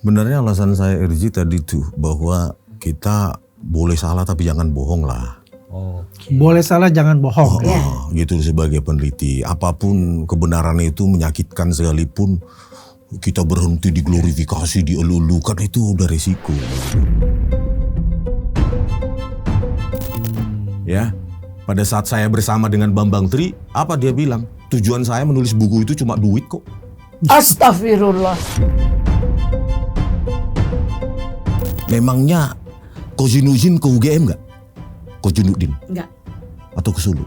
Sebenarnya alasan saya RJ tadi tuh bahwa kita boleh salah tapi jangan bohong lah. Boleh salah jangan bohong. Gitu sebagai peneliti. Apapun kebenaran itu menyakitkan sekalipun kita berhenti diglorifikasi, dielu-elukan, itu udah resiko. Ya, pada saat saya bersama dengan Bambang Tri, apa dia bilang? Tujuan saya menulis buku itu cuma duit kok. Astagfirullah. Memangnya Kozinudin ke UGM nggak? Kozinudin? Enggak. Atau ke Sulu?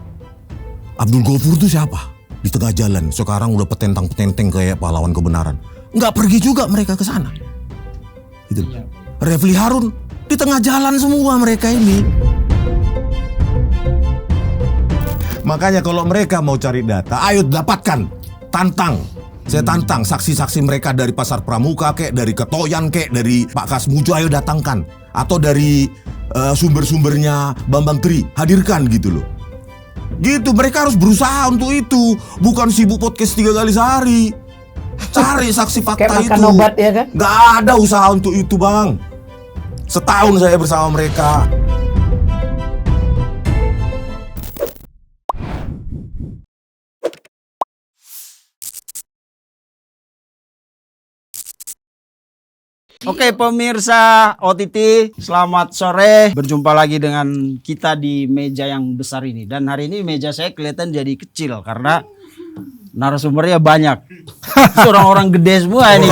Abdul Ghafur itu siapa? Di tengah jalan, sekarang udah petentang-petenteng kayak pahlawan kebenaran. Nggak pergi juga mereka ke sana. Gitu. Refli Harun, di tengah jalan semua mereka ini. Makanya kalau mereka mau cari data, ayo dapatkan, tantang. Saya tantang saksi-saksi mereka dari Pasar Pramuka kek, dari Ketoyan kek, dari Pak Kasmujo, ayo datangkan. Atau dari sumber-sumbernya Bambang Tri, hadirkan gitu loh. Gitu, mereka harus berusaha untuk itu. Bukan sibuk podcast 3 kali sehari. Cari saksi fakta Kayak itu. makan obat ya kan? Gak ada usaha untuk itu, Bang. Setahun saya bersama mereka. Oke pemirsa OTT, selamat sore. Berjumpa lagi dengan kita di meja yang besar ini. Dan hari ini meja saya kelihatan jadi kecil karena narasumbernya banyak. Orang-orang gede semua ini.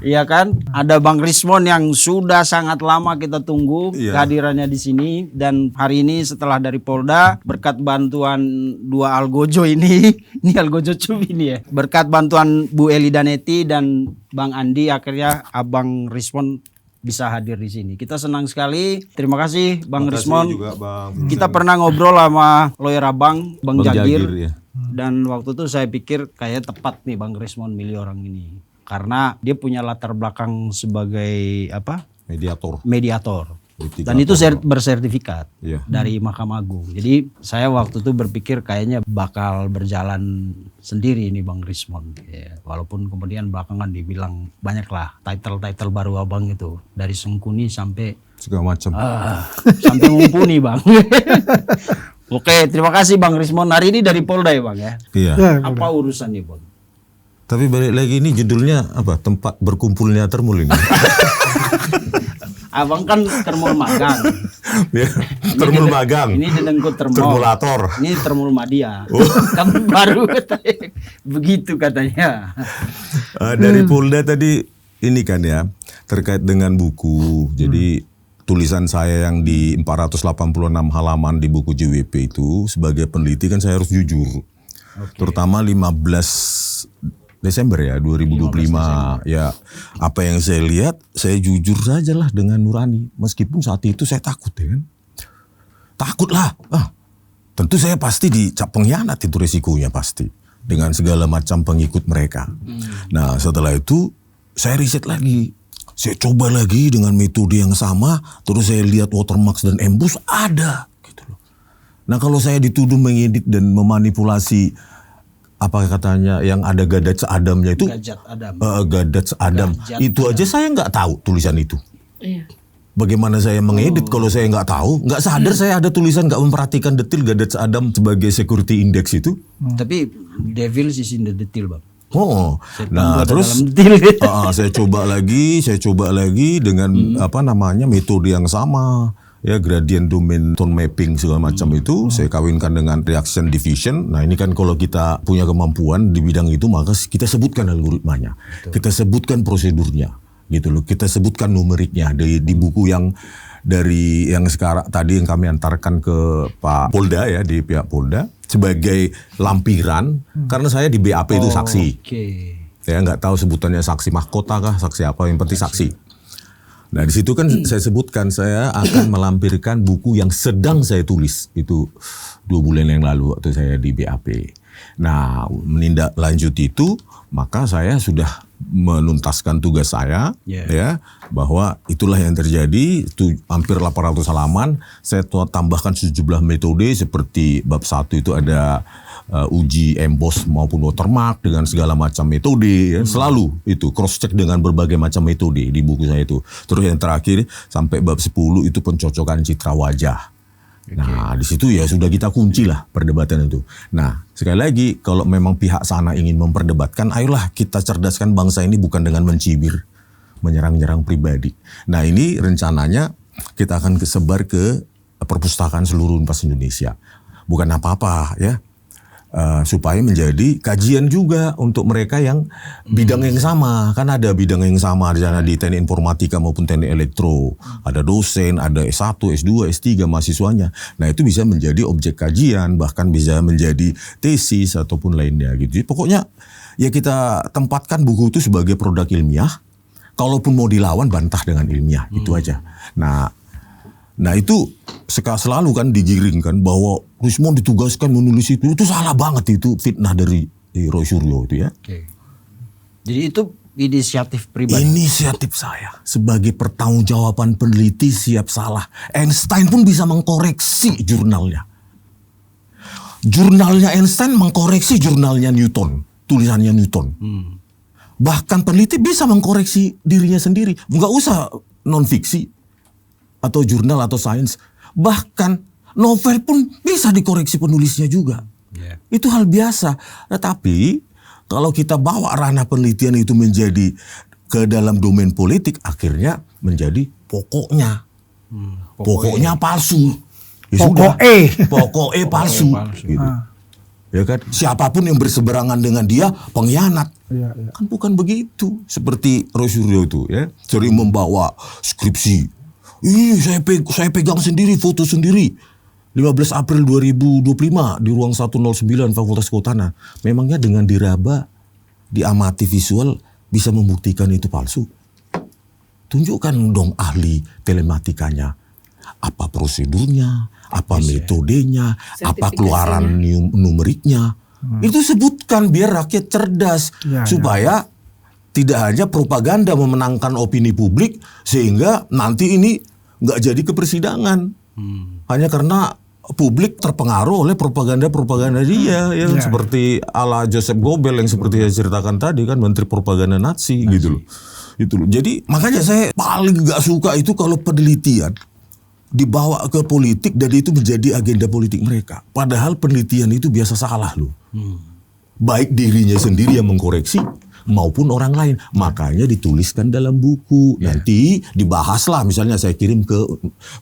Iya kan? Ada Bang Rismon yang sudah sangat lama kita tunggu kehadirannya di sini. Dan hari ini setelah dari Polda, berkat bantuan dua Algojo ini Algojo Cubi ini ya. Berkat bantuan Bu Eli Daneti dan Bang Andi, akhirnya Abang Rismon bisa hadir di sini. Kita senang sekali. Terima kasih Bang Rismon. Juga, Bang. Kita pernah ngobrol sama lawyer Abang, Bang Jagir. Ya. Dan waktu itu saya pikir kayak tepat nih Bang Rismon milih orang ini. Karena dia punya latar belakang sebagai apa? Mediator. Dan itu bersertifikat dari Mahkamah Agung. Jadi saya waktu itu berpikir kayaknya bakal berjalan sendiri ini Bang Rismon. Ya, walaupun kemudian belakangan dibilang banyak lah title baru Abang itu. Dari Sengkuni sampai segala macam. Sampai mumpuni Bang. Oke, terima kasih Bang Rismon. Hari ini dari Polda ya Bang ya? Iya. Apa urusannya Bang? Tapi balik lagi ini judulnya apa? Tempat berkumpulnya Termul ini. Abang kan termul magang. Ya, termul magang. Ini didengkut termulator. Ini termul Madia. Kamu baru katanya. Begitu katanya. Dari Polda tadi ini kan ya terkait dengan buku. Jadi tulisan saya yang di 486 halaman di buku JWP itu sebagai peneliti kan saya harus jujur. Terutama 15 Desember ya 2025 ya, apa yang saya lihat saya jujur saja lah dengan nurani, meskipun saat itu saya takut ya kan, takut lah, tentu saya pasti dicap pengkhianat, itu resikonya pasti dengan segala macam pengikut mereka. Nah setelah itu saya riset lagi, saya coba lagi dengan metode yang sama, terus saya lihat watermarks dan embus ada gitu loh. Nah kalau saya dituduh mengedit dan memanipulasi apa katanya yang ada Gadat Seadamnya itu, Gadat Seadam itu aja saya nggak tahu tulisan itu. Iya. Bagaimana saya mengedit kalau saya nggak tahu, nggak sadar saya ada tulisan, nggak memperhatikan detail Gadat Seadam sebagai security index itu. Tapi devil is in the detail Bang. Nah terus saya coba lagi dengan apa namanya metode yang sama. Ya gradient domain tone mapping segala macam itu saya kawinkan dengan reaction division. Nah ini kan kalau kita punya kemampuan di bidang itu maka kita sebutkan algoritmanya, kita sebutkan prosedurnya, gitu loh. Kita sebutkan numeriknya di buku yang dari yang sekarang tadi yang kami antarkan ke Pak Polda ya, di pihak Polda sebagai lampiran karena saya di BAP itu saksi. Ya nggak tahu sebutannya saksi mahkota kah, saksi apa, yang penting saksi. Nah di situ kan saya sebutkan saya akan melampirkan buku yang sedang saya tulis itu 2 bulan yang lalu waktu saya di BAP. Nah menindaklanjuti itu maka saya sudah menuntaskan tugas saya ya, bahwa itulah yang terjadi. Hampir 800 halaman saya tambahkan sejumlah metode seperti bab 1 itu ada uji emboss maupun watermark dengan segala macam metode, ya. Selalu itu cross check dengan berbagai macam metode di buku saya itu. Terus yang terakhir sampai bab 10 itu pencocokan citra wajah. Nah, di situ ya sudah kita kunci lah perdebatan itu. Nah, sekali lagi kalau memang pihak sana ingin memperdebatkan, ayolah kita cerdaskan bangsa ini bukan dengan mencibir, menyerang-nyerang pribadi. Nah, ini rencananya kita akan sebar ke perpustakaan seluruh Universitas Indonesia. Bukan apa-apa ya. Supaya menjadi kajian juga untuk mereka yang bidang yang sama. Kan ada bidang yang sama di sana di teknik informatika maupun teknik elektro. Ada dosen, ada S1, S2, S3 mahasiswanya. Nah, itu bisa menjadi objek kajian, bahkan bisa menjadi tesis ataupun lainnya gitu. Jadi, pokoknya ya kita tempatkan buku itu sebagai produk ilmiah. Kalaupun mau dilawan, bantah dengan ilmiah, itu aja. Nah itu selalu kan digiringkan bahwa Rismond ditugaskan menulis itu salah banget, itu fitnah dari Roy Suryo itu ya. Oke. Jadi itu inisiatif pribadi. Inisiatif saya sebagai pertanggungjawaban peneliti siap salah. Einstein pun bisa mengkoreksi jurnalnya. Jurnalnya Einstein mengkoreksi jurnalnya Newton, tulisannya Newton. Bahkan peneliti bisa mengkoreksi dirinya sendiri, nggak usah non fiksi atau jurnal atau sains. Bahkan novel pun bisa dikoreksi penulisnya juga. Itu hal biasa. Tetapi kalau kita bawa ranah penelitian itu menjadi ke dalam domain politik, akhirnya menjadi pokoknya. Pokoknya palsu. Ya pokoknya palsu. Gitu. Ya kan? Siapapun yang berseberangan dengan dia pengkhianat. Kan bukan begitu. Seperti Roy Suryo itu ya, sering membawa skripsi. Saya pegang sendiri, foto sendiri. 15 April 2025 di ruang 109 Fakultas Kehutanan. Memangnya dengan diraba, diamati visual bisa membuktikan itu palsu? Tunjukkan dong ahli telematikanya. Apa prosedurnya, apa metodenya, apa keluaran numeriknya. Itu sebutkan biar rakyat cerdas. Supaya tidak hanya propaganda memenangkan opini publik sehingga nanti ini nggak jadi ke persidangan. Hanya karena publik terpengaruh oleh propaganda-propaganda dia. Seperti ala Joseph Goebbels yang seperti saya ceritakan tadi kan, menteri propaganda Nazi. Gitu loh. Jadi makanya saya paling nggak suka itu kalau penelitian dibawa ke politik dan itu menjadi agenda politik mereka. Padahal penelitian itu biasa salah loh. Baik dirinya sendiri yang mengkoreksi maupun orang lain. Makanya dituliskan dalam buku. Nanti dibahaslah, misalnya saya kirim ke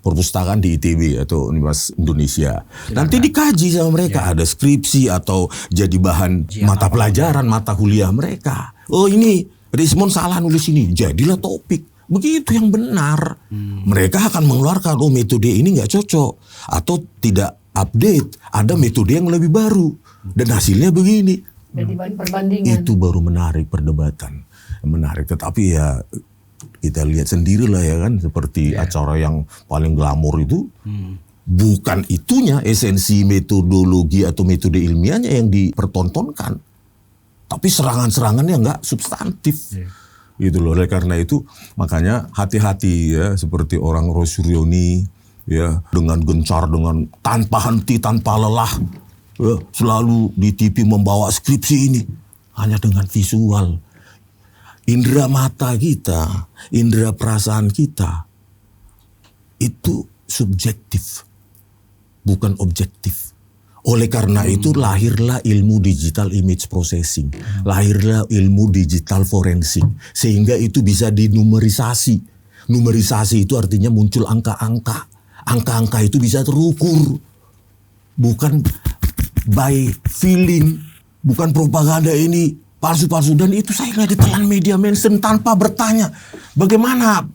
perpustakaan di ITB atau Universitas Indonesia. Nanti dikaji sama mereka. Ada skripsi atau jadi bahan mata pelajaran, mata kuliah mereka. Oh ini Rismond salah nulis ini. Jadilah topik. Begitu yang benar. Mereka akan mengeluarkan, oh metode ini nggak cocok. Atau tidak update. Ada metode yang lebih baru. Dan hasilnya begini. Jadi perbandingan. Itu baru menarik perdebatan. Menarik. Tetapi ya kita lihat sendirilah ya kan. Seperti acara yang paling glamor itu. Bukan itunya esensi metodologi atau metode ilmiahnya yang dipertontonkan. Tapi serangan-serangannya nggak substantif. Gitu loh. Oleh karena itu makanya hati-hati ya. Seperti orang Roy Suryoni ya, dengan gencar, dengan tanpa henti, tanpa lelah. Ya, selalu di TV membawa skripsi ini hanya dengan visual. Indera mata kita, indera perasaan kita itu subjektif, bukan objektif. Oleh karena itu lahirlah ilmu digital image processing, lahirlah ilmu digital forensik, sehingga itu bisa dinumerisasi. Numerisasi itu artinya muncul angka-angka. Angka-angka itu bisa terukur, bukan by feeling, bukan propaganda ini palsu-palsu. Dan itu saya lihat ditelan media mainstream tanpa bertanya. Bagaimana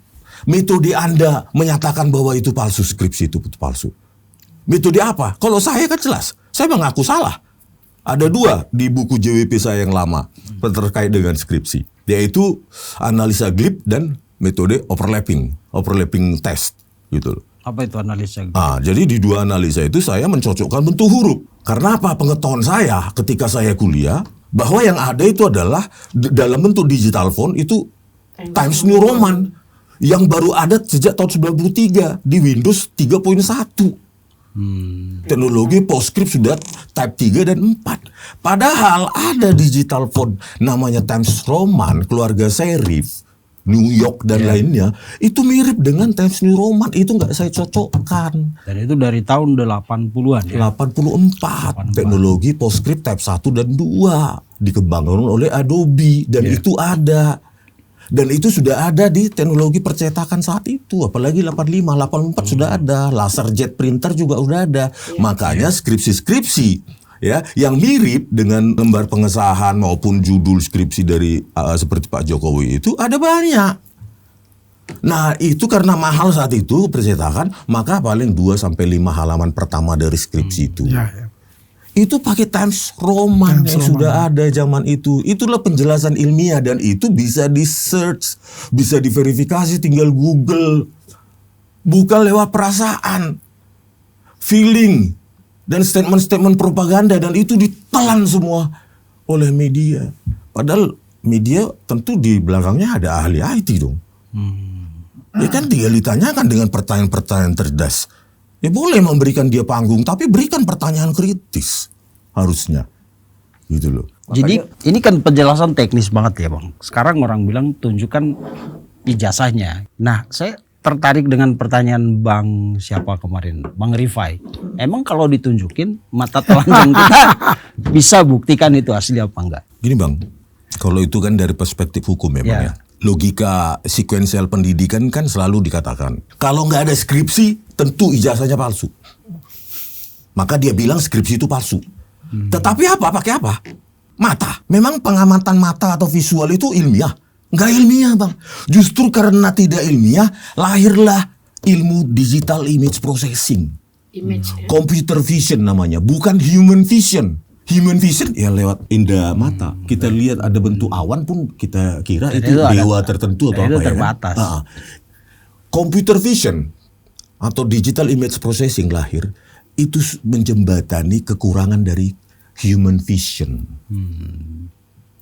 metode Anda menyatakan bahwa itu palsu, skripsi itu palsu? Metode apa? Kalau saya kan jelas, saya mengaku salah. Ada 2 di buku JWP saya yang lama terkait dengan skripsi, yaitu analisa glib dan metode overlapping test gitu loh. Apa itu analisa? Jadi di 2 analisa itu saya mencocokkan bentuk huruf. Karena apa? Pengetahuan saya ketika saya kuliah bahwa yang ada itu adalah dalam bentuk digital font itu Times New Roman yang baru ada sejak tahun 93 di Windows 3.1. Teknologi PostScript sudah type 3 dan 4. Padahal ada digital font namanya Times Roman, keluarga serif, New York dan lainnya, itu mirip dengan Times New Roman, itu nggak saya cocokkan. Dan itu dari tahun 80-an ya. 84. Teknologi PostScript type 1 dan 2 dikembangkan oleh Adobe dan itu ada. Dan itu sudah ada di teknologi percetakan saat itu, apalagi 85, 84 sudah ada, laserjet printer juga sudah ada. Makanya skripsi-skripsi ya yang mirip dengan lembar pengesahan maupun judul skripsi dari seperti Pak Jokowi itu ada banyak. Nah, itu karena mahal saat itu percetakan, maka paling 2 sampai 5 halaman pertama dari skripsi itu. Itu pakai Times Roman yang sudah ada zaman itu. Itulah penjelasan ilmiah dan itu bisa di-search, bisa diverifikasi, tinggal Google. Bukan lewat perasaan, feeling, dan statement-statement propaganda, dan itu ditelan semua oleh media. Padahal media tentu di belakangnya ada ahli IT dong. Ya kan tinggal ditanyakan dengan pertanyaan-pertanyaan cerdas. Ya boleh memberikan dia panggung, tapi berikan pertanyaan kritis harusnya. Gitu loh. Jadi ini kan penjelasan teknis banget ya Bang. Sekarang orang bilang tunjukkan ijazahnya. Nah, saya tertarik dengan pertanyaan Bang siapa kemarin, Bang Rifai. Emang kalau ditunjukin mata telanjang kita bisa buktikan itu asli apa enggak? Gini Bang, kalau itu kan dari perspektif hukum ya Bang ya. Logika sekuensial pendidikan kan selalu dikatakan, kalau nggak ada skripsi, tentu ijazahnya palsu. Maka dia bilang skripsi itu palsu. Tetapi apa? Pakai apa? Mata. Memang pengamatan mata atau visual itu ilmiah? Nggak ilmiah Bang. Justru karena tidak ilmiah, lahirlah ilmu digital image processing. Computer vision namanya, bukan human vision. Human vision ya lewat indera mata. Kita lihat ada bentuk awan pun kita kira itu dewa tertentu atau apa ya terbatas. Kan? Computer vision atau digital image processing lahir itu menjembatani kekurangan dari human vision.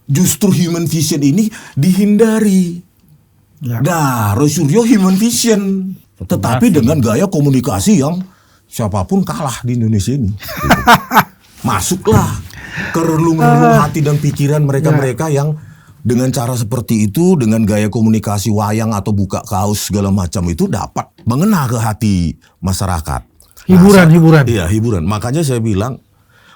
Justru human vision ini dihindari. Nah, Roy Suryo human vision, tetapi dengan gaya komunikasi yang siapapun kalah di Indonesia ini. Masuklah ke relung-relung hati dan pikiran mereka-mereka yang dengan cara seperti itu, dengan gaya komunikasi wayang atau buka kaos segala macam itu dapat mengena ke hati masyarakat. Hiburan. Iya, hiburan. Makanya saya bilang,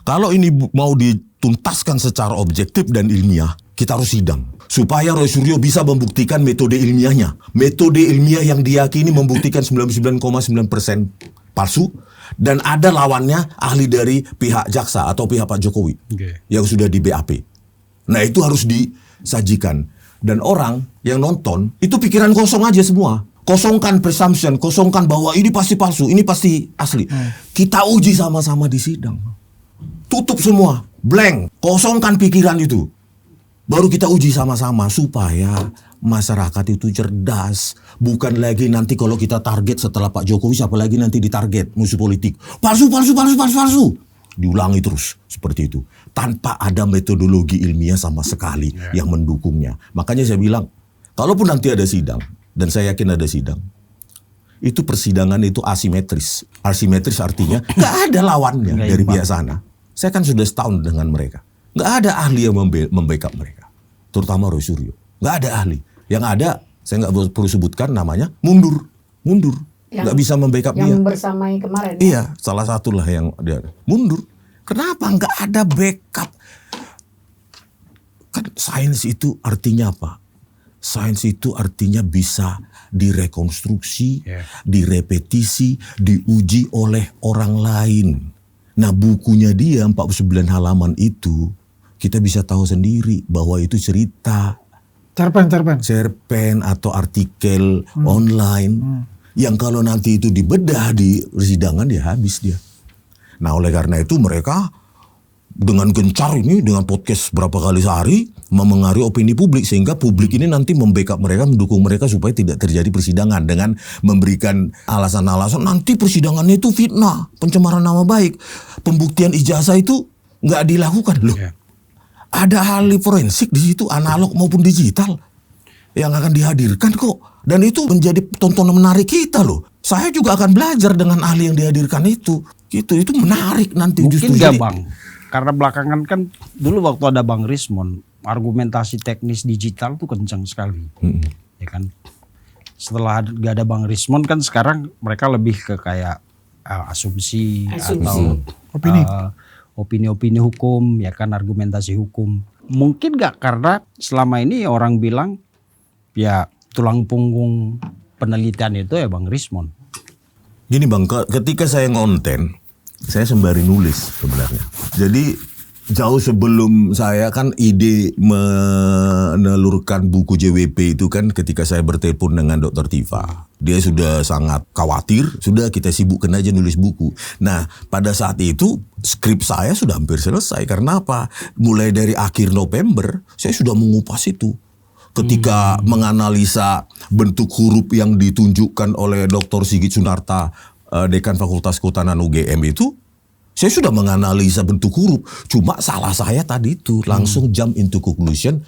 kalau ini mau dituntaskan secara objektif dan ilmiah, kita harus sidang. Supaya Roy Suryo bisa membuktikan metode ilmiahnya. Metode ilmiah yang diyakini membuktikan 99,9% palsu. Dan ada lawannya ahli dari pihak jaksa atau pihak Pak Jokowi yang sudah di BAP. Nah itu harus disajikan. Dan orang yang nonton itu pikiran kosong aja semua. Kosongkan presumption, kosongkan bahwa ini pasti palsu, ini pasti asli. Kita uji sama-sama di sidang. Tutup semua, blank, kosongkan pikiran itu. Baru kita uji sama-sama supaya masyarakat itu cerdas. Bukan lagi nanti kalau kita target setelah Pak Jokowi, siapa lagi nanti ditarget musuh politik. Palsu. Diulangi terus seperti itu. Tanpa ada metodologi ilmiah sama sekali yang mendukungnya. Makanya saya bilang, kalaupun nanti ada sidang, dan saya yakin ada sidang, itu persidangan itu asimetris. Asimetris artinya nggak ada lawannya dari pihak sana. Saya kan sudah setahun dengan mereka. Nggak ada ahli yang membackup mereka. Terutama Roy Suryo. Nggak ada ahli. Yang ada, saya nggak perlu sebutkan namanya, mundur. Nggak bisa membackup dia. Yang bersamai kemarin. Iya, salah satulah yang dia mundur. Kenapa? Nggak ada backup. Kan sains itu artinya apa? Sains itu artinya bisa direkonstruksi, direpetisi, diuji oleh orang lain. Nah bukunya dia 49 halaman itu, kita bisa tahu sendiri bahwa itu cerita. Cerpen atau artikel online. Yang kalau nanti itu dibedah di persidangan ya habis dia. Nah oleh karena itu mereka dengan gencar ini, dengan podcast berapa kali sehari, memengaruhi opini publik. Sehingga publik ini nanti membackup mereka, mendukung mereka supaya tidak terjadi persidangan. Dengan memberikan alasan-alasan, nanti persidangannya itu fitnah, pencemaran nama baik. Pembuktian ijazah itu nggak dilakukan loh. Ada ahli forensik di situ, analog maupun digital, yang akan dihadirkan kok. Dan itu menjadi tontonan menarik kita loh. Saya juga akan belajar dengan ahli yang dihadirkan itu. Gitu, itu menarik nanti Mungkin justru. nggak Jadi, Bang? Karena belakangan kan dulu waktu ada Bang Rismon, argumentasi teknis digital tuh kencang sekali, ya kan. Setelah gak ada Bang Rismon kan sekarang mereka lebih ke kayak asumsi atau Opini. opini-opini hukum, ya kan, argumentasi hukum. Mungkin nggak karena selama ini orang bilang ya tulang punggung penelitian itu ya Bang Rismon. Gini Bang, ketika saya ngonten, saya sembari nulis sebenarnya. Jadi jauh sebelum saya kan ide menelurkan buku JWP itu kan ketika saya bertelepon dengan Dr. Tifa. Dia sudah sangat khawatir, sudah kita sibukkan aja nulis buku. Nah pada saat itu skrip saya sudah hampir selesai. Karena apa? Mulai dari akhir November saya sudah mengupas itu. Ketika menganalisa bentuk huruf yang ditunjukkan oleh Dr. Sigit Sunarta, Dekan Fakultas Kehutanan UGM itu, saya sudah menganalisa bentuk huruf. Cuma salah saya tadi itu langsung jump into conclusion.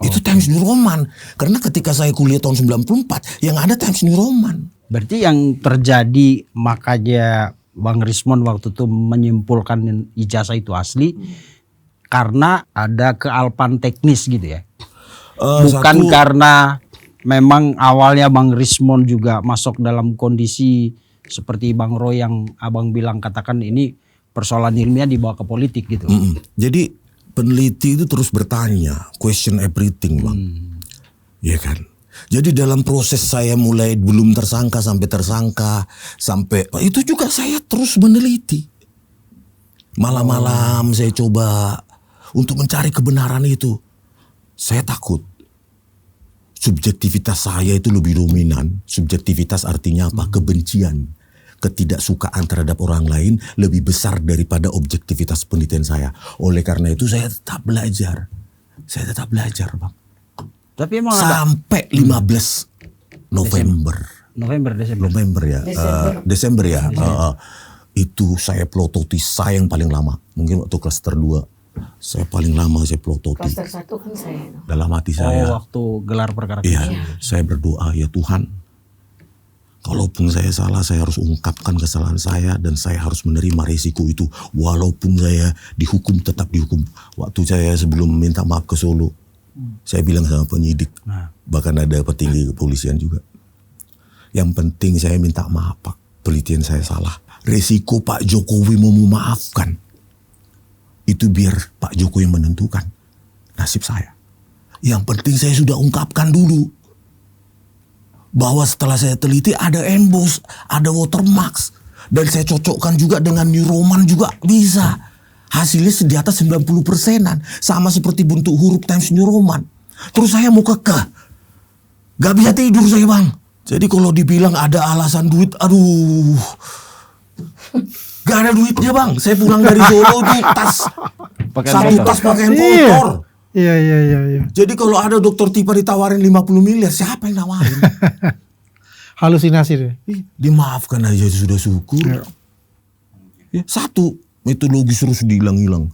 Itu Times New Roman. Karena ketika saya kuliah tahun 94, yang ada Times New Roman. Berarti yang terjadi makanya Bang Rismon waktu itu menyimpulkan ijazah itu asli karena ada kealpan teknis gitu ya. Bukan karena memang awalnya Bang Rismon juga masuk dalam kondisi seperti Bang Roy yang abang bilang, katakan ini persoalan ilmiah dibawa ke politik gitu. Jadi peneliti itu terus bertanya, question everything Bang. Iya kan? Jadi dalam proses saya mulai belum tersangka sampai itu juga saya terus meneliti. Malam-malam saya coba untuk mencari kebenaran itu. Saya takut subjektivitas saya itu lebih dominan. Subjektivitas artinya apa? Kebencian, ketidaksukaan terhadap orang lain lebih besar daripada objektivitas penelitian saya. Oleh karena itu saya tetap belajar. Saya tetap belajar Bang. Tapi emang ada Sampai 15 November. November ya. Desember ya. Itu saya pelototi saya yang paling lama. Mungkin waktu klaster 2. Saya paling lama saya pelototi. Klaster 1 kan saya. Dalam hati saya. waktu gelar perkara. Iya, saya berdoa, ya Tuhan, kalaupun saya salah, saya harus ungkapkan kesalahan saya dan saya harus menerima risiko itu. Walaupun saya dihukum, tetap dihukum. Waktu saya sebelum minta maaf ke Solo, saya bilang sama penyidik, bahkan ada petinggi kepolisian juga. Yang penting saya minta maaf Pak, penelitian saya salah. Risiko Pak Jokowi mau memaafkan, itu biar Pak Jokowi yang menentukan nasib saya. Yang penting saya sudah ungkapkan dulu bahwa setelah saya teliti ada emboss, ada watermarks, dan saya cocokkan juga dengan New Roman juga bisa. Hasilnya di atas 90%-an, sama seperti bentuk huruf Times New Roman. Terus saya mau kekeh, gak bisa tidur saya Bang. Jadi kalau dibilang ada alasan duit, aduh, gak ada duitnya Bang. Saya pulang dari Solo itu satu tas pakaian kotor. Iya. Jadi kalau ada Dokter Tifa ditawarin 50 miliar, siapa yang nawarin? Halusinasi deh. Dimaafkan aja sudah syukur. Ya, satu, metodologi terus dihilang-hilang.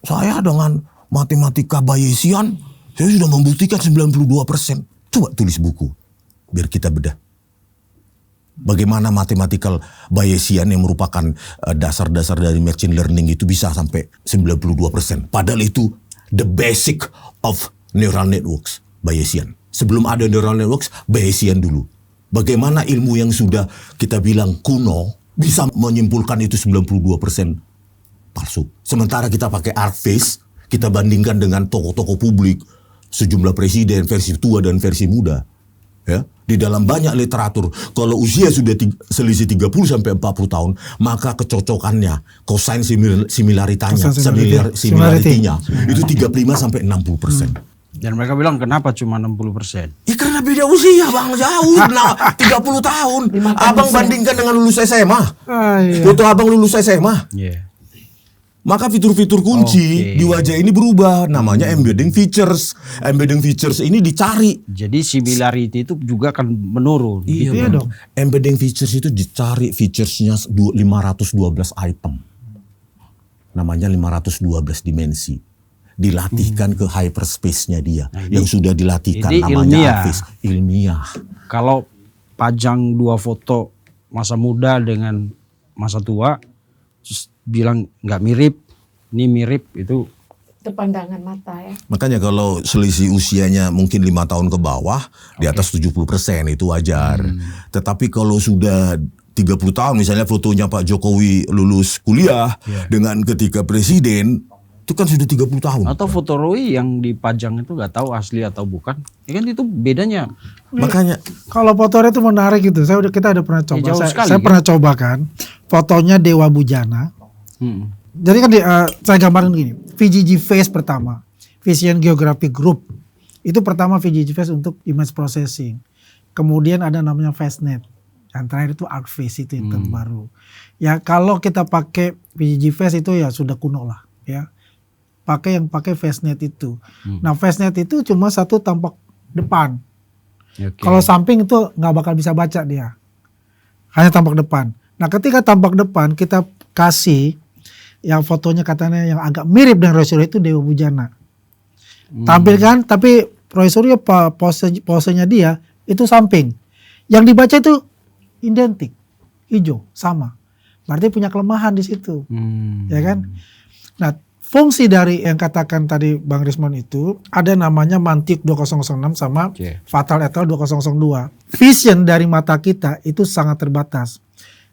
Saya dengan matematika Bayesian, saya sudah membuktikan 92%. Coba tulis buku, biar kita bedah. Bagaimana mathematical Bayesian yang merupakan dasar-dasar dari machine learning itu bisa sampai 92%. Padahal itu the basic of neural networks, Bayesian. Sebelum ada neural networks, Bayesian dulu. Bagaimana ilmu yang sudah kita bilang kuno bisa menyimpulkan itu 92% palsu. Sementara kita pakai ArcGIS, kita bandingkan dengan tokoh-tokoh publik, sejumlah presiden, versi tua dan versi muda. Ya, di dalam banyak literatur, kalau usia sudah selisih 30-40 tahun, maka kecocokannya, cosine similaritinya itu 35-60%. Dan mereka bilang kenapa cuma 60%? Ya karena beda usia Bang, jauh. Nah, 30 tahun. Abang bandingkan dengan lulus SMA. Foto abang lulus SMA. Maka fitur-fitur kunci di wajah ini berubah, namanya embedding features. Embedding features ini dicari. Jadi similarity itu juga akan menurun. Iya dong. Embedding features itu dicari featuresnya 512 item. Namanya 512 dimensi. Dilatihkan ke hyperspace-nya dia. Yang sudah dilatihkan namanya ilmiah. Kalau pajang 2 foto masa muda dengan masa tua, terus bilang nggak mirip, ini mirip itu. Itu pandangan mata ya. Makanya kalau selisih usianya mungkin 5 tahun ke bawah, di atas 70% itu wajar. Tetapi kalau sudah 30 tahun, misalnya fotonya Pak Jokowi lulus kuliah dengan ketika presiden, itu kan sudah 30 tahun. Atau foto Roy yang dipajang itu nggak tahu asli atau bukan. Ya kan itu bedanya. Makanya Kalau fotonya itu menarik gitu. Kita udah pernah coba. jauh sekali, Saya kan? pernah coba kan. Fotonya Dewa Bujana. Jadi kan saya gambarin gini. VGG Face pertama. Vision Geographic Group. Itu pertama VGG Face untuk image processing. Kemudian ada namanya FaceNet. Yang terakhir itu ArcFace itu yang terbaru. Ya kalau kita pakai VGG Face itu ya sudah kuno lah ya. Yang pakai FaceNet itu. Nah FaceNet itu cuma satu tampak depan. Oke. Kalau samping itu nggak bakal bisa baca dia. Hanya tampak depan. Nah ketika tampak depan kita kasih yang fotonya katanya yang agak mirip dengan Roy Suryo itu Dewa Bujana. Tampilkan tapi Roy Suryo posenya dia itu samping. Yang dibaca itu identik. Hijau sama. Berarti punya kelemahan di situ. Ya kan? Nah fungsi dari yang katakan tadi Bang Rismon itu ada namanya Mantik 2006 sama Fatal et al 2002. Vision dari mata kita itu sangat terbatas.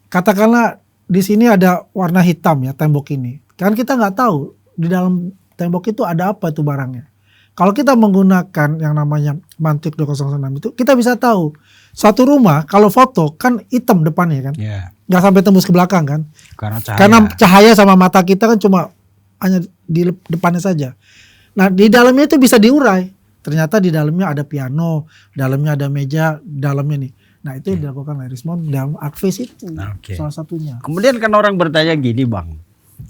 Katakanlah di sini ada warna hitam ya tembok ini. Kan kita nggak tahu di dalam tembok itu ada apa itu barangnya. Kalau kita menggunakan yang namanya Mantik 2006 itu kita bisa tahu satu rumah kalau foto kan hitam depannya kan. Nggak sampai tembus ke belakang kan. Karena cahaya sama mata kita kan cuma hanya di depannya saja. Nah di dalamnya itu bisa diurai. Ternyata di dalamnya ada piano, dalamnya ada meja, dalamnya nih. Nah itu yang dilakukan oleh Rismon dalam ArcFace itu salah satunya. Kemudian kan orang bertanya gini Bang,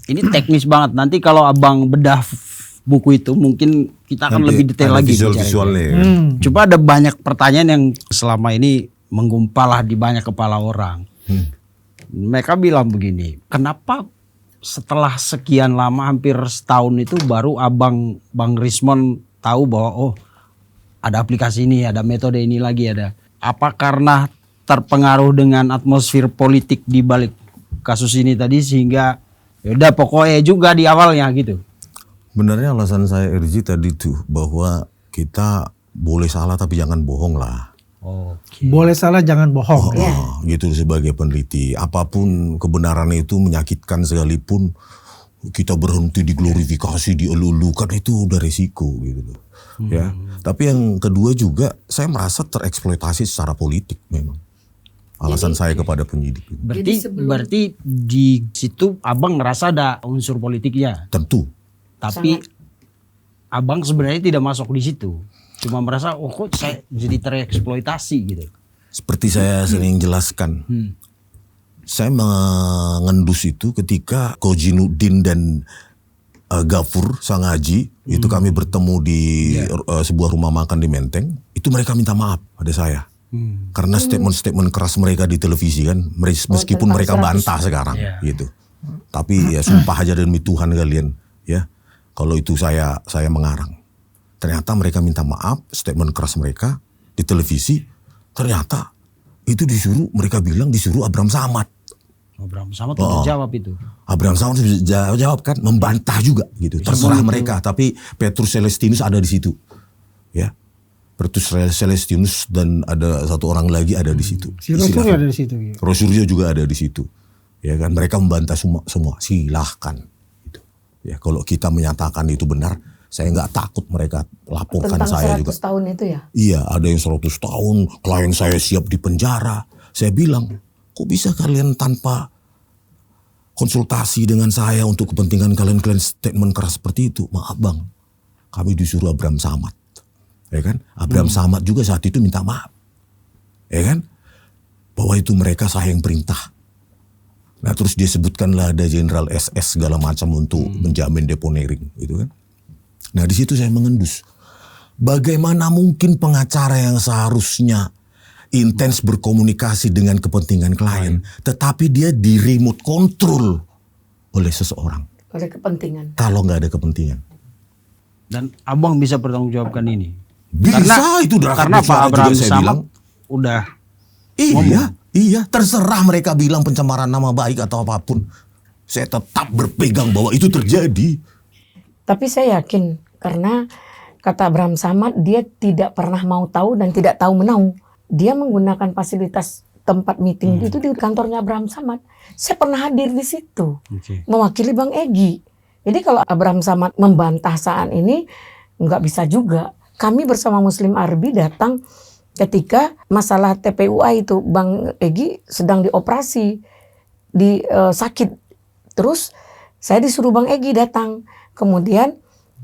ini teknis banget. Nanti kalau Abang bedah buku itu mungkin kita akan lebih detail lagi. Visualnya. Coba ada banyak pertanyaan yang selama ini menggumpalah di banyak kepala orang. Mereka bilang begini, kenapa setelah sekian lama hampir setahun itu baru Bang Rismon tahu bahwa ada aplikasi ini, ada metode ini lagi ada. Apa karena terpengaruh dengan atmosfer politik di balik kasus ini tadi sehingga yaudah pokoknya juga di awalnya gitu. Benernya alasan saya RJ tadi tuh bahwa kita boleh salah tapi jangan bohong lah. Boleh salah jangan bohong. Gitu sebagai peneliti. Apapun kebenaran itu menyakitkan sekalipun kita berhenti diglorifikasi, dielulukan itu udah resiko gitu loh. Ya. Tapi yang kedua juga saya merasa tereksploitasi secara politik memang. Alasan saya kepada penyidik. Berarti di situ Abang ngerasa ada unsur politiknya. Tentu. Tapi Abang sebenarnya tidak masuk di situ. Cuma merasa kok saya jadi tereksploitasi gitu. Seperti saya sering jelaskan. Saya mengendus itu ketika Kojinuddin dan Gafur Sangaji itu kami bertemu di sebuah rumah makan di Menteng. Itu mereka minta maaf pada saya. Karena statement-statement keras mereka di televisi kan, meskipun mereka bantah sekarang gitu. Tapi ya sumpah aja demi Tuhan kalian ya. Kalau itu saya mengarang. Ternyata mereka minta maaf, statement keras mereka di televisi. Ternyata itu mereka bilang disuruh Abraham Samad. Abraham Samad udah jawab itu. Abraham Samad jawab kan, membantah juga gitu. Terserah mereka, tapi Petrus Celestinus ada di situ. Ya. Petrus Celestinus dan ada satu orang lagi ada di situ. Si Roy Suryo ada di situ. Roy Suryo juga ada di situ. Ya kan, mereka membantah semua. Silahkan. Gitu. Ya, kalau kita menyatakan itu benar, saya nggak takut mereka laporkan tentang saya 100 juga. tahun itu ya? Iya, ada yang 100 tahun, klien saya siap di penjara. Saya bilang, kok bisa kalian tanpa konsultasi dengan saya untuk kepentingan kalian statement keras seperti itu? Maaf Bang, kami disuruh Abraham Samad. Ya kan? Abraham Samad juga saat itu minta maaf. Ya kan? Bahwa itu mereka saya yang perintah. Nah terus dia sebutkanlah ada Jenderal SS segala macam untuk menjamin deponering gitu kan. Nah di situ saya mengendus. Bagaimana mungkin pengacara yang seharusnya intens berkomunikasi dengan kepentingan klien, tetapi dia di remote control oleh seseorang. Oleh kepentingan. Kalau nggak ada kepentingan. Dan Abang bisa bertanggungjawabkan ini. Bisa itu karena Pak Abraham Samad udah iya. Iya, terserah mereka bilang pencemaran nama baik atau apapun. Saya tetap berpegang bahwa itu terjadi. Tapi saya yakin karena kata Abraham Samad, dia tidak pernah mau tahu dan tidak tahu menau. Dia menggunakan fasilitas tempat meeting itu di kantornya Abraham Samad. Saya pernah hadir di situ mewakili Bang Egy. Jadi kalau Abraham Samad membantah saat ini nggak bisa juga. Kami bersama Muslim Arbi datang ketika masalah TPUA itu Bang Egy sedang dioperasi, sakit. Terus saya disuruh Bang Egy datang. Kemudian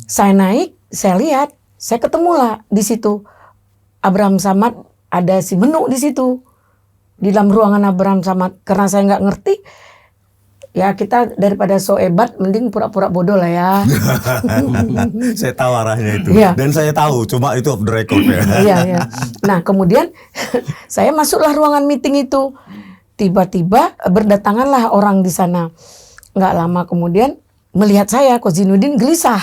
saya naik, saya lihat, saya ketemulah di situ Abraham Samad, ada si Menu di situ di dalam ruangan Abraham Samad. Karena saya nggak ngerti, ya kita daripada so hebat, mending pura-pura bodoh lah ya. Saya tahu arahnya itu. Iya. Dan saya tahu, cuma itu off the record ya. Iya, iya. Nah kemudian saya masuklah ruangan meeting itu. Tiba-tiba berdatanganlah orang di sana. Nggak lama kemudian melihat saya, Kozinudin gelisah.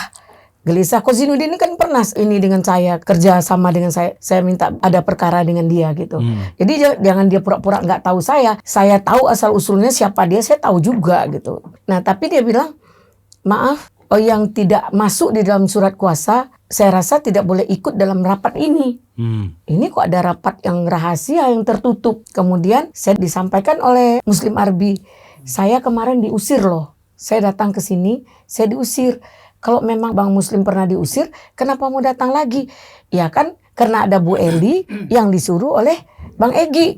Kozinudin ini kan pernah ini dengan saya, kerja sama dengan saya. Saya minta ada perkara dengan dia gitu. Jadi jangan dia pura-pura nggak tahu saya. Saya tahu asal usulnya siapa dia, saya tahu juga gitu. Nah tapi dia bilang, maaf, yang tidak masuk di dalam surat kuasa, saya rasa tidak boleh ikut dalam rapat ini. Ini kok ada rapat yang rahasia, yang tertutup. Kemudian saya disampaikan oleh Muslim Arbi, saya kemarin diusir loh. Saya datang ke sini, saya diusir. Kalau memang Bang Muslim pernah diusir, kenapa mau datang lagi? Ya kan, karena ada Bu Eli yang disuruh oleh Bang Egy.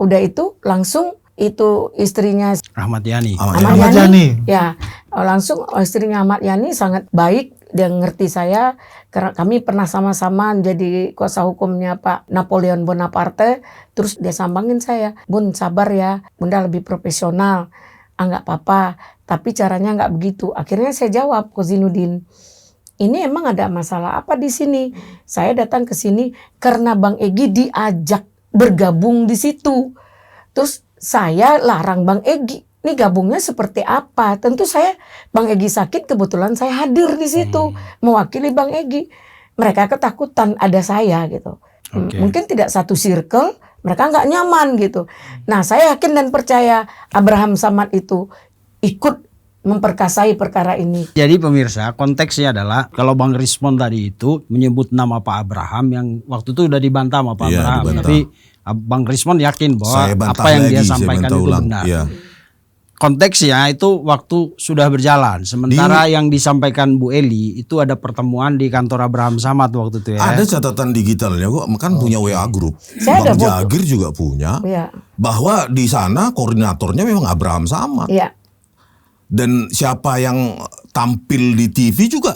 Udah itu langsung itu istrinya Ahmad Yani. Ahmad Yani. Ya, langsung istrinya Ahmad Yani sangat baik. Dia ngerti saya karena kami pernah sama-sama jadi kuasa hukumnya Pak Napoleon Bonaparte. Terus dia sambangin saya, Bun sabar ya, Bunda lebih profesional. Nggak apa-apa, tapi caranya nggak begitu. Akhirnya saya jawab, Kozinudin, ini emang ada masalah apa di sini? Saya datang ke sini karena Bang Egy diajak bergabung di situ. Terus saya larang Bang Egy, ini gabungnya seperti apa? Tentu saya, Bang Egy sakit, kebetulan saya hadir di situ mewakili Bang Egy. Mereka ketakutan ada saya gitu. Mungkin tidak satu circle, mereka nggak nyaman gitu. Nah saya yakin dan percaya Abraham Samad itu ikut memperkasai perkara ini. Jadi pemirsa, konteksnya adalah kalau Bang Rismon tadi itu menyebut nama Pak Abraham yang waktu itu udah dibantah sama Pak Abraham. Dibantah. Tapi Bang Rismon yakin bahwa Saya bantah apa yang dia lagi, sampaikan saya itu ulang. benar. Iya. Konteksnya itu waktu sudah berjalan. Sementara yang disampaikan Bu Eli itu ada pertemuan di kantor Abraham Samad waktu itu ya. Ada catatan digitalnya kok, kan punya WA group. Saya Bang ada foto. Jagir juga punya. Iya. Bahwa di sana koordinatornya memang Abraham Samad. Iya. Dan siapa yang tampil di TV juga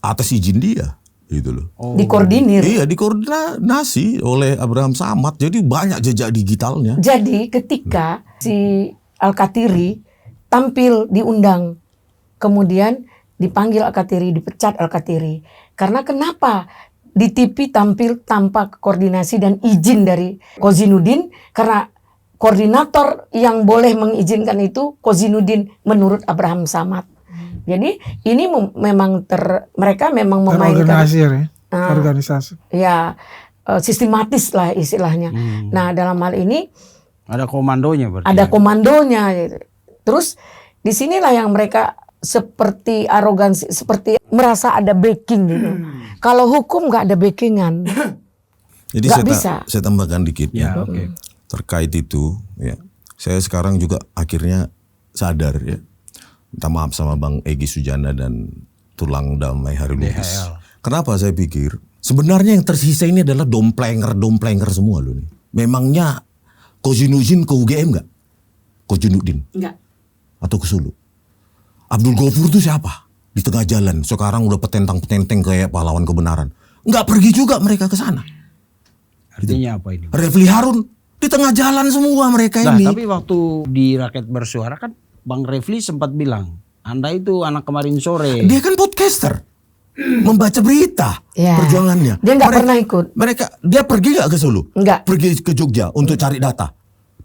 atas izin dia, gitu loh. Dikoordinir. Iya, dikoordinasi oleh Abraham Samad. Jadi banyak jejak digitalnya. Jadi ketika si Al-Katiri tampil diundang, kemudian dipanggil Al-Katiri, dipecat Al-Katiri. Karena kenapa? Di TV tampil tanpa koordinasi dan izin dari Kozinudin, karena koordinator yang boleh mengizinkan itu Kozinudin menurut Abraham Samad. Jadi ini memang mereka memang memainkan organisasi. Ya sistematis lah istilahnya. Nah dalam hal ini ada komandonya berarti. ada komandonya. Terus disinilah yang mereka seperti arogansi, seperti merasa ada backing gitu. Kalau hukum nggak ada backingan, Jadi nggak bisa. saya tambahkan dikit Ya, oke. terkait itu. Ya, saya sekarang juga akhirnya sadar ya. Minta maaf sama Bang Egy Sujana dan Tulang Damai Hari Lubis. Kenapa saya pikir sebenarnya yang tersisa ini adalah domplenger semua loh nih. Memangnya Kozinudin ke UGM nggak? Kozinudin Enggak. atau ke Sulu? Abdul Ghafur itu siapa? Di tengah jalan. Sekarang udah petentang-petenteng kayak pahlawan kebenaran. Nggak pergi juga mereka ke sana. Artinya apa ini? Refli Harun di tengah jalan semua mereka Nah, ini. tapi waktu di Rakyat Bersuara kan Bang Refli sempat bilang, Anda itu anak kemarin sore. Dia kan podcaster, membaca berita Ya. perjuangannya. Dia nggak pernah ikut. Dia pergi nggak ke Solo? Nggak. Pergi ke Jogja untuk cari data.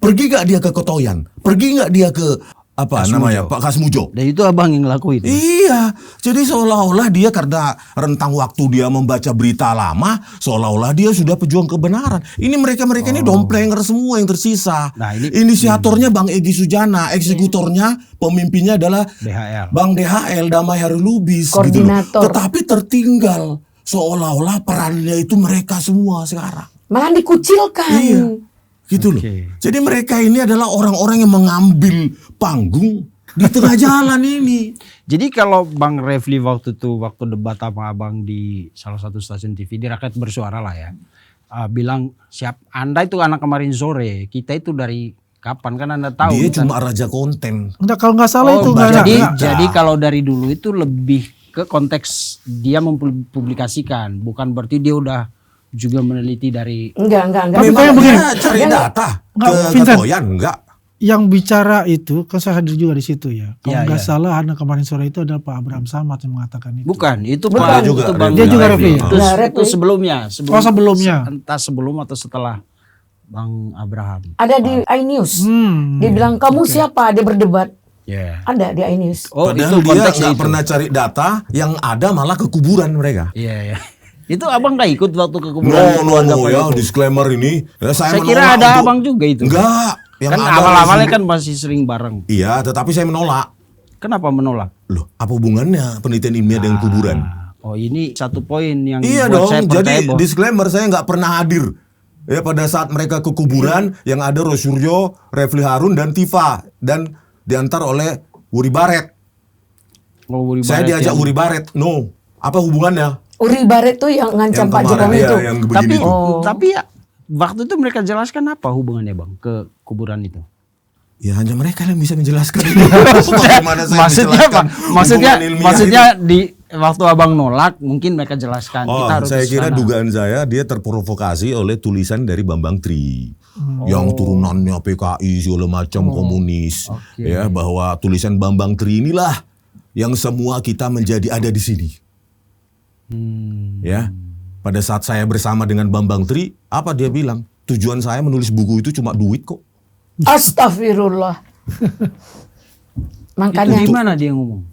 Pergi nggak dia ke Kotoyan? Pergi nggak dia ke apa namanya Pak Kasmujo. Dan itu abang yang ngelakuin. Iya, jadi seolah-olah dia karena rentang waktu dia membaca berita lama, seolah-olah dia sudah pejuang kebenaran. Ini mereka ini domplanger semua yang tersisa. Nah, ini inisiatornya Bang Egy Sujana, eksekutornya, pemimpinnya adalah DHL. Bang DHL Damai Harilubis gitu loh. Koordinator. Tetapi tertinggal seolah-olah perannya itu mereka semua sekarang. Malah dikucilkan. Iya. Gitu loh. Jadi mereka ini adalah orang-orang yang mengambil panggung di tengah jalan ini. Jadi kalau Bang Refli waktu debat sama abang di salah satu stasiun TV di Rakyat Bersuara lah ya, bilang siap Anda itu anak kemarin sore, kita itu dari kapan kan Anda tahu? Dia kan? cuma raja konten. Enggak, kalau nggak salah itu nggak ada. Jadi kalau dari dulu itu lebih ke konteks dia mempublikasikan, bukan berarti dia udah juga meneliti dari Enggak. Memang begini. Cari data Enggak, ke Vincent. Katoyan enggak. Yang bicara itu, kan saya hadir juga di situ ya. Kalau Iya, nggak iya. salah, anak kemarin sore itu adalah Pak Abraham Samad yang mengatakan itu. bukan itu Bukan. Pak Juga, itu Bang dia juga Refli. Refli. itu sebelumnya Oh, sebelumnya. entah sebelum atau setelah Bang Abraham. Ada di iNews. Hmm. Dia bilang kamu siapa? Dia berdebat. Ya. Ada di iNews. Oh, Padahal itu dia konteksnya nggak itu. pernah cari data, yang ada malah ke kuburan mereka. Iya. Itu abang nggak ikut waktu ke kuburan keluarga No, Pak ya Jokowi? disclaimer ini. Ya, Saya menolak kira ada untuk- abang juga itu. Enggak. Yang Kan ada awal-awalnya Rasul- kan masih sering bareng. Iya, tetapi saya menolak. Kenapa menolak? Loh, apa hubungannya penelitian ilmiah dengan kuburan? Oh ini satu poin yang Iya buat dong, saya percaya jadi bahwa disclaimer saya nggak pernah hadir. Ya pada saat mereka ke kuburan yang ada Rosuryo, Refli Harun dan Tifa dan diantar oleh Uri Baret. Uri Saya Baret diajak yang- Uri Baret. No, apa hubungannya? Uri Baret tuh yang ngancam Yang Pak kemarin, Jokowi iya, itu. yang Tapi begini tuh. tapi ya waktu itu mereka jelaskan apa hubungannya bang ke kuburan itu? Ya hanya mereka yang bisa menjelaskan. Bagaimana saya Maksudnya apa? menjelaskan Maksudnya hubungan ilmiah maksudnya itu? di waktu abang nolak mungkin mereka jelaskan. Oh, Kita harus saya ke kira sana. dugaan saya dia terprovokasi oleh tulisan dari Bambang Tri yang turunannya PKI segala macam komunis, ya bahwa tulisan Bambang Tri inilah yang semua kita menjadi ada di sini, ya. Pada saat saya bersama dengan Bambang Tri, apa dia bilang? Tujuan saya menulis buku itu cuma duit kok. Astagfirullah. Itu Makanya gimana dia ngomong?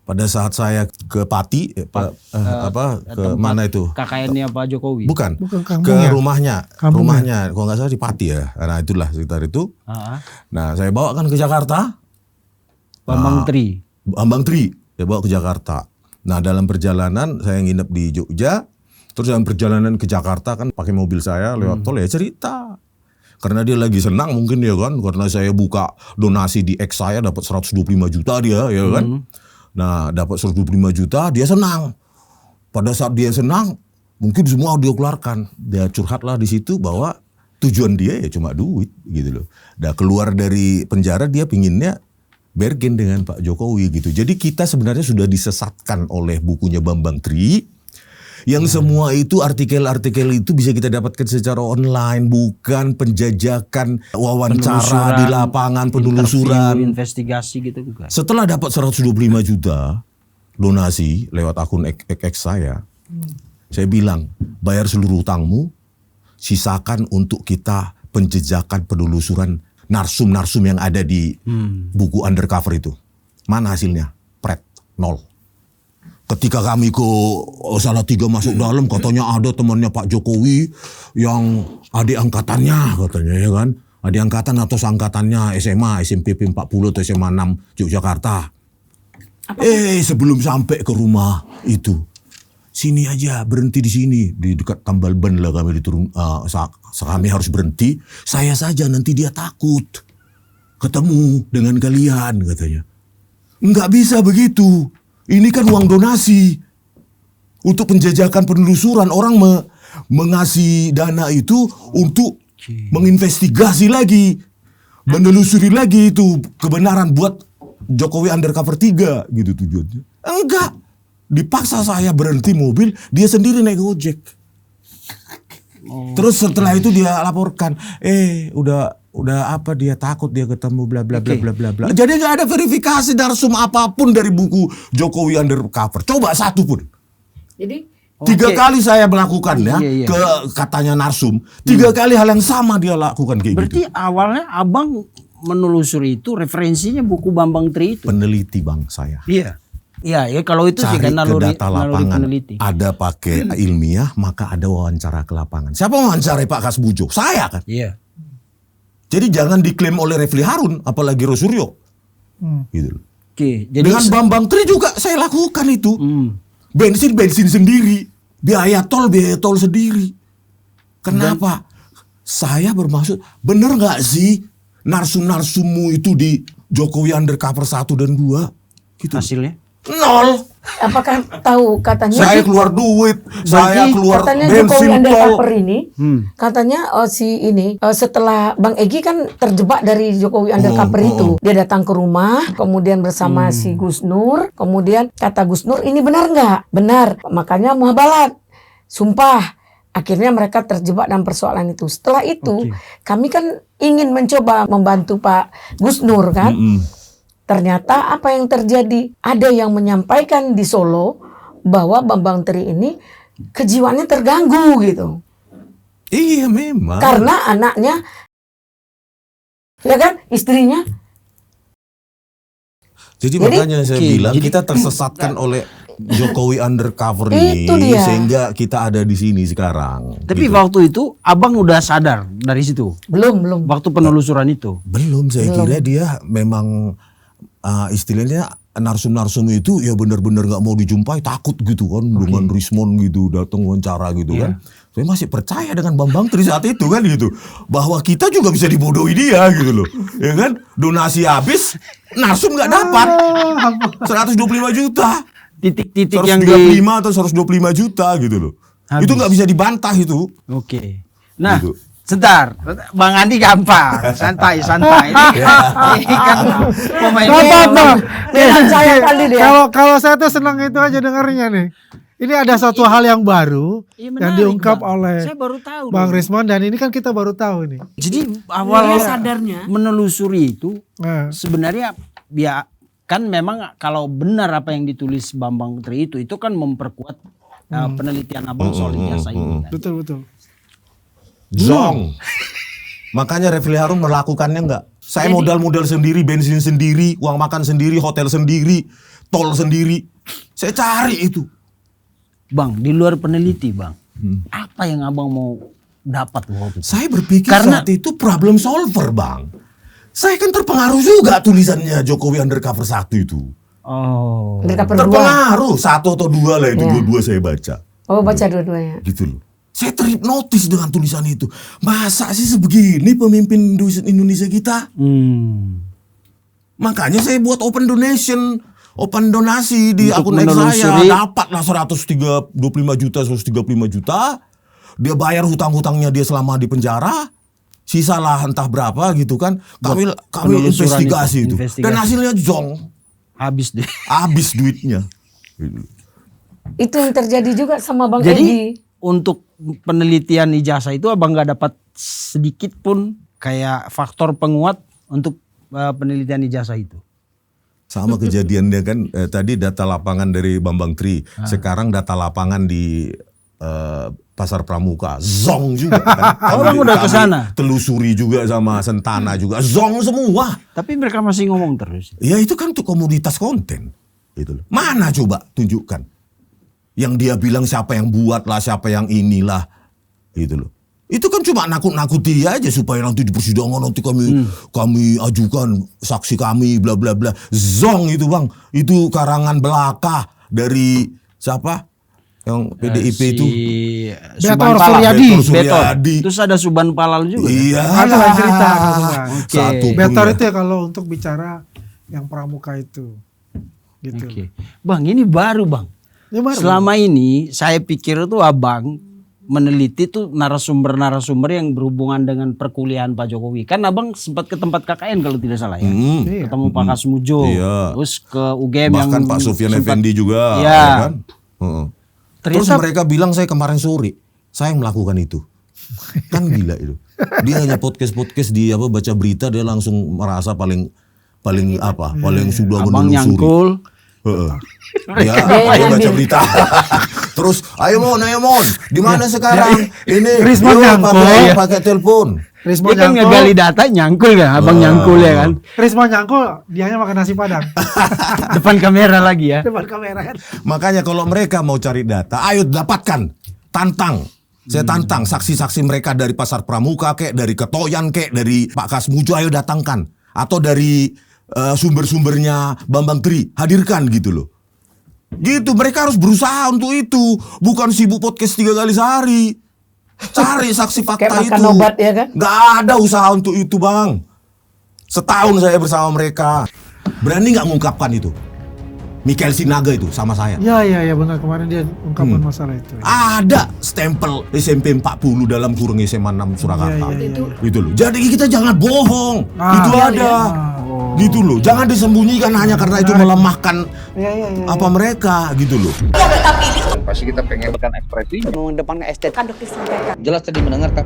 Pada saat saya ke Pati, ke mana itu? KKN-nya Pak Jokowi. Bukan, Bukan ke kampungnya. rumahnya, Kampungnya. kalau nggak salah di Pati ya. Nah itulah sekitar itu. Ah, Nah saya bawa kan ke Jakarta, Bambang Tri. Bambang Tri, saya bawa ke Jakarta. Nah dalam perjalanan saya nginep di Jogja, terus dalam perjalanan ke Jakarta kan pakai mobil saya lewat tol ya cerita. Karena dia lagi senang mungkin ya kan, karena saya buka donasi di X saya dapat 125 juta dia ya kan. Nah dapat 125 juta dia senang. Pada saat dia senang mungkin semua dia keluarkan. Dia curhatlah di situ bahwa tujuan dia ya cuma duit gitu loh. Nah keluar dari penjara dia pinginnya bergen dengan Pak Jokowi gitu. Jadi kita sebenarnya sudah disesatkan oleh bukunya Bambang Tri. Yang semua itu artikel-artikel itu bisa kita dapatkan secara online, bukan penjajakan wawancara di lapangan, penelusuran. Interview, investigasi gitu bukan. Setelah dapat 125 juta donasi lewat akun X saya bilang, bayar seluruh utangmu, sisakan untuk kita penjejakan penelusuran narsum-narsum yang ada di buku undercover itu. Mana hasilnya? Pret, 0. Ketika kami ke Salatiga masuk dalam, katanya ada temannya Pak Jokowi yang adik angkatannya katanya ya kan. Adik angkatan atau seangkatannya SMA, SMPP 40 atau SMA 6 Yogyakarta. Sebelum sampai ke rumah itu, sini aja, berhenti di sini. Di dekat tambal ban lah kami diturun, kami harus berhenti. Saya saja nanti dia takut ketemu dengan kalian katanya. Enggak bisa begitu. Ini kan uang donasi untuk penjajakan penelusuran. Orang mengasih dana itu untuk menginvestigasi lagi, menelusuri lagi itu kebenaran buat Jokowi undercover 3 gitu tujuannya. Enggak, dipaksa saya berhenti mobil, dia sendiri naik ojek. Terus setelah itu dia laporkan, udah apa dia takut dia ketemu bla bla bla bla bla bla. Jadi nggak ada verifikasi narsum apapun dari buku Jokowi undercover. Coba satu pun. jadi 3 kali saya melakukan ya ke katanya narsum. 3 kali hal yang sama dia lakukan kayak Berarti gitu. awalnya abang menelusuri itu referensinya buku Bambang Tri itu. Peneliti bang saya. Iya. Iya, ya kalau itu sih Cari kan ke naluri data lapangan. peneliti. Ada pakai ilmiah, maka ada wawancara ke lapangan. Siapa wawancarai Pak Kasbujo? Saya kan. Iya. Jadi jangan diklaim oleh Refli Harun, apalagi Rosuryo. Gitu loh. Oke, jadi Dengan Bambang Tri juga saya lakukan itu. Hmm. Bensin sendiri, biaya tol sendiri. Kenapa? Saya bermaksud, bener nggak sih narsum-narsummu itu di Jokowi Undercover 1 dan 2? Gitu. hasilnya? Nol. Apakah tahu katanya? Saya keluar duit, saya keluar Katanya Jokowi bensin tol. Undercover ini, katanya setelah Bang Egy kan terjebak dari Jokowi Undercover itu, dia datang ke rumah, kemudian bersama si Gus Nur, kemudian kata Gus Nur, ini benar nggak? Benar, makanya muhabalat, sumpah. Akhirnya mereka terjebak dalam persoalan itu. Setelah itu, kami kan ingin mencoba membantu Pak Gus Nur kan. Ternyata apa yang terjadi? Ada yang menyampaikan di Solo bahwa Bambang Tri ini kejiwaannya terganggu gitu. Iya memang. Karena anaknya, ya kan, istrinya. Jadi makanya saya bilang jadi- kita tersesatkan oleh Jokowi Undercover ini, Itu dia. sehingga kita ada di sini sekarang. Tapi gitu. waktu itu abang udah sadar dari situ. Belum. Waktu penelusuran itu. Belum, saya kira dia memang istilahnya narsum-narsum itu ya benar-benar nggak mau dijumpai, takut gitu kan dengan Rismon gitu datang wawancara gitu kan. Saya masih percaya dengan Bambang Tri saat itu kan gitu, bahwa kita juga bisa dibodohi dia gitu loh, ya kan? Donasi habis, narsum nggak dapat 125 juta, Titik-titik yang 135 atau 125 juta gitu loh. Habis. Itu nggak bisa dibantah itu. Oke. Nah, Gitu. sebentar. Bang Andi gampang. Santai. Ini kan pemain Dengan saya kali dia. Kalau saya tuh senang itu aja dengarnya nih. Ini ada satu hal yang baru Iya, yang menarik, diungkap Bang. oleh Saya baru tahu. Bang dong. Rismon, dan ini kan kita baru tahu ini. Jadi awal sadarnya. menelusuri itu Nah, sebenarnya ya kan memang kalau benar apa yang ditulis Bambang Tri itu kan memperkuat penelitian abang soal ijazah ini kan. betul. Zong. Makanya Refli Harun melakukannya enggak. Saya modal sendiri, bensin sendiri, uang makan sendiri, hotel sendiri, tol sendiri. Saya cari itu. Bang, di luar peneliti bang, apa yang abang mau dapat waktu itu? Saya berpikir Karena- saat itu problem solver, Bang. Saya kan terpengaruh juga tulisannya Jokowi Undercover 1 itu. Oh, Undercover 2. Terpengaruh, 1 atau 2 lah itu, Ya. dua-dua saya baca. Oh, baca dua-duanya. Gitu loh. Saya terhipnotis dengan tulisan itu. Masa sih sebegini pemimpin Indonesia kita? Makanya saya buat open donation, open donasi di Untuk akun X saya. menelusuri. Dapatlah 125 juta, 135 juta. Dia bayar hutang-hutangnya dia selama di penjara. Sisalah entah berapa gitu kan. Kami penelusuran investigasi itu, itu. investigasi. Dan hasilnya zong. habis deh. Habis duitnya. Itu yang terjadi juga sama Bang Jadi Egy. untuk penelitian ijazah itu abang nggak dapat sedikit pun kayak faktor penguat untuk penelitian ijazah itu. Sama kejadiannya kan tadi data lapangan dari Bambang Tri. Sekarang data lapangan di Pasar Pramuka. Zong juga kan. Orang udah ke sana. Telusuri juga sama Sentana juga. Zong semua. Tapi mereka masih ngomong terus. Ya itu kan untuk komoditas konten. Gitu loh. Mana coba tunjukkan. Yang dia bilang siapa yang buat lah, siapa yang inilah. Gitu loh. Itu kan cuma nakut-nakuti aja supaya nanti di persidangan nanti kami ajukan saksi kami bla bla bla. Zong itu Bang. Itu karangan belaka dari siapa? Yang PDIP itu. Betor Suryadi. Betor Suryadi. Terus ada Suban Palal juga. Iya. Ada lain cerita. Oke. Satu pun Betor ya. itu ya kalau untuk bicara yang pramuka itu. Gitu. Oke. Bang, ini baru bang. Ini baru. Selama ini saya pikir tuh abang meneliti tuh narasumber-narasumber yang berhubungan dengan perkuliahan Pak Jokowi. Kan abang sempat ke tempat KKN kalau tidak salah ya. Iya. Ketemu Pak Kasmujo. Iya. Terus ke UGM yang Bahkan Pak Sufyan sempat- Effendi juga. Iya. ya kan? Heeh. Terus Ternyata- mereka bilang saya kemarin sore. Saya yang melakukan itu. Kan gila itu. Dia hanya podcast dia baca berita dia langsung merasa paling sudah abang menelusuri. nyangkul. Heeh. Dia baca berita. Terus ayo mon, di mana sekarang? Ini Rismon yuk, nyangkul. pakai telepon. Risma Dia kan nyangkul. ngegali data nyangkul kan, abang nyangkul ya kan. Risma nyangkul, dianya makan nasi padang. Depan kamera lagi ya. Depan kamera kan. Makanya kalau mereka mau cari data, ayo dapatkan, tantang. Saya tantang saksi-saksi mereka dari Pasar Pramuka kek, dari Ketoyan kek, dari Pak Kasmujo, ayo datangkan. Atau dari sumber-sumbernya Bambang Tri, hadirkan gitu loh. Gitu, mereka harus berusaha untuk itu. Bukan sibuk podcast 3 kali sehari. Cari saksi fakta Kayak itu. makan obat ya kan? Gak ada usaha untuk itu, Bang. Setahun saya bersama mereka. Berani gak mengungkapkan itu? Mikael Sinaga itu sama saya. Iya benar, kemarin dia ungkapkan masalah itu. Ada stempel SMP 40 dalam kurung SMA 6 Surakarta. Iya. Gitu loh. Jadi kita jangan bohong. Itu iya, ada. Gitu loh. Jangan disembunyikan hanya karena itu melemahkan apa mereka gitu loh. Pasti kita pengen ekspresi mengedepankan estetika. kan dokter sampaikan. Jelas tadi mendengarkan